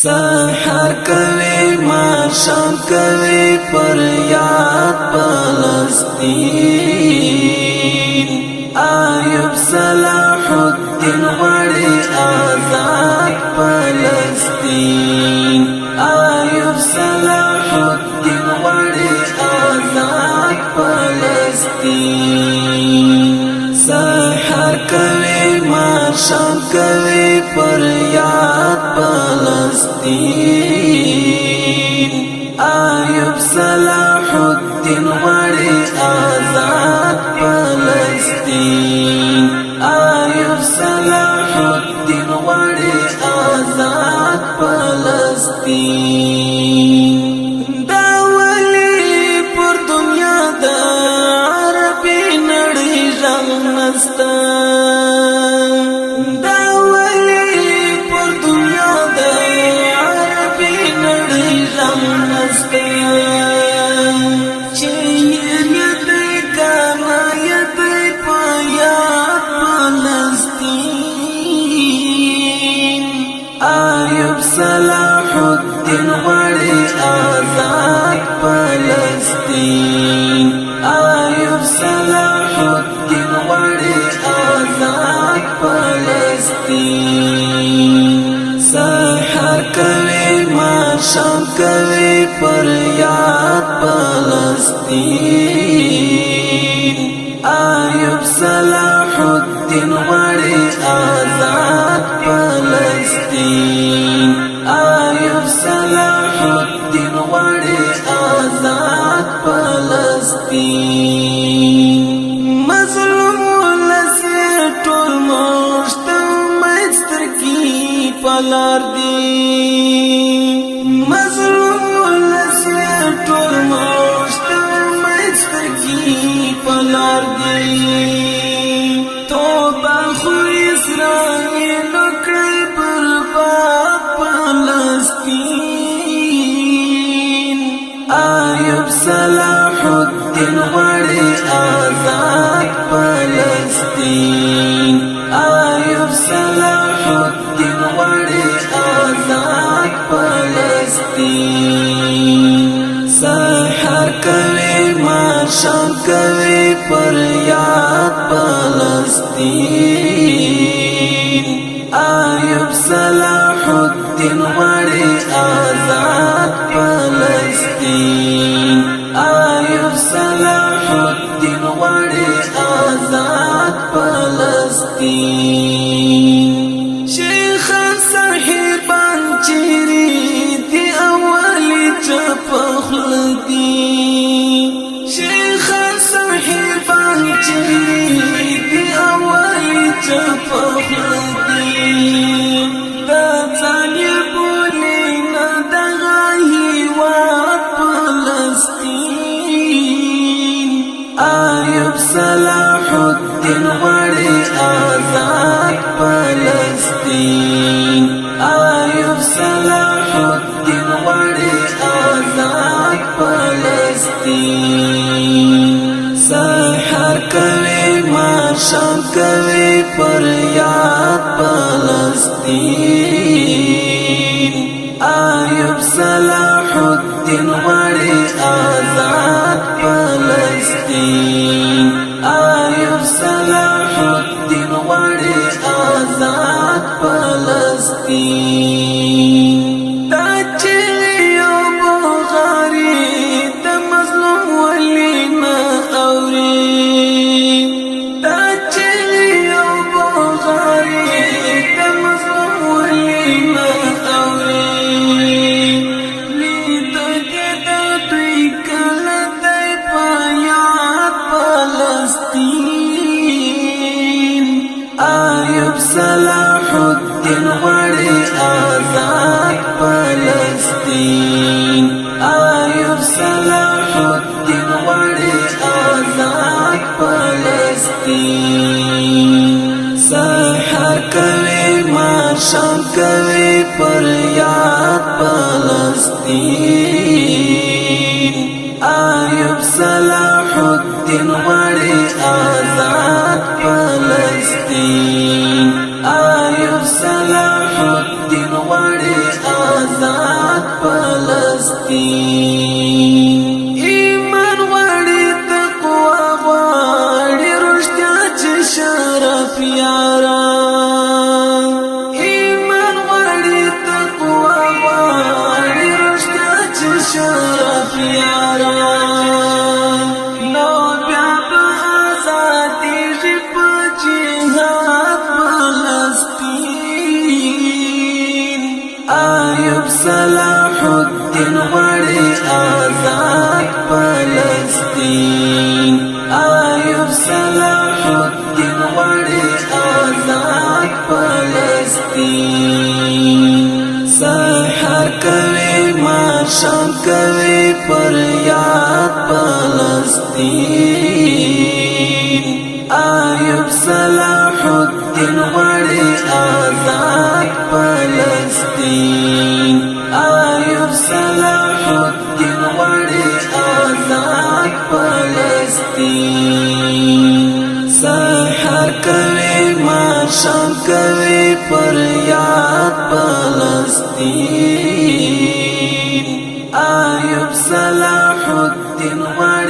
سحر کوي ماښام کوي پر یاد فلسطین ایوب صلاح الدین غواړي آزاد فلسطین ایوب صلاح الدین غواړي آزاد فلسطین سحر کوي ماښام کوي پر یاد فلسطین ایوب صلاح الدین غواړي آزاد فلسطین ایوب صلاح الدین غواړي آزاد فلسطین دا ولی پر دنیا د عربي نړۍ ژغ نسته ایوب صلاح الدین غواړي آزاد فلسطین ایوب صلاح الدین غواړي آزاد فلسطین سحر کوي ماښام کوي پر یاد فلسطین ایوب صلاح الدین غواړي آزاد فلسطین ایوب صلاح الدین غواړي آزاد فلسطین مظلوم ولس ټول مشتمل سترګې پلار دي مظلوم ولس ټول مشتمل سترګې پلار دي توبه خو اسرائیل کړی برباد فلسطین ایوب صلاح الدین غواړي آزاد فلسطین ایوب صلاح الدین غواړي آزاد فلسطین سحر کوي ماښام کوي پر یاد فلسطین ایوب صلاح الدین غواړي آزاد فلسطین ایوب صلاح الدین غواړي آزاد فلسطین شیخ صاحبان چیرې دی اولی چپ خلدي شیخ صاحبان چیرې دی اولی چپ خلدي دا ځانې بولې نه دغه هېواد فلسطین ایوب صلاح الدین غواړي آزاد فلسطین ایوب صلاح الدین غواړي آزاد فلسطین سحر کوي ماښام کوي پر یاد فلسطین ایوب صلاح الدین غواړي آزاد فلسطین ایوب صلاح الدین غواړي آزاد فلسطین دا چې یو بغاري د مظلوم ولی نه اوري دا چې یو بغاري د مظلوم ولی نه اوري لیدګې د دوی کله دی په یاد فلسطین ایوب صلاح الدین غواړي آزاد فلسطین ایوب صلاح الدین غواړي آزاد فلسطین سحر کوي ماښام کوي پر یاد فلسطین ایوب صلاح الدین غواړي آزاد فلسطین ایوب صلاح الدین غواړي آزاد فلسطین ایمان غواړي تقوا غواړي رښتیا چې شرف یارا ایمان غواړي تقوا غواړي رښتیا چې شرف یارا نو بیا په آزادي په جهاد فلسطین ایوب صلاح الدین غواړي آزاد فلسطین ایوب صلاح الدین غواړي آزاد فلسطین سحر کوي ماښام کوي پر یاد فلسطین ایوب صلاح الدین غواړي آزاد فلسطین ایوب صلاح الدین غواړي آزاد فلسطین سحر کوي ماښام کوي پر یاد فلسطین ایوب صلاح الدین غواړي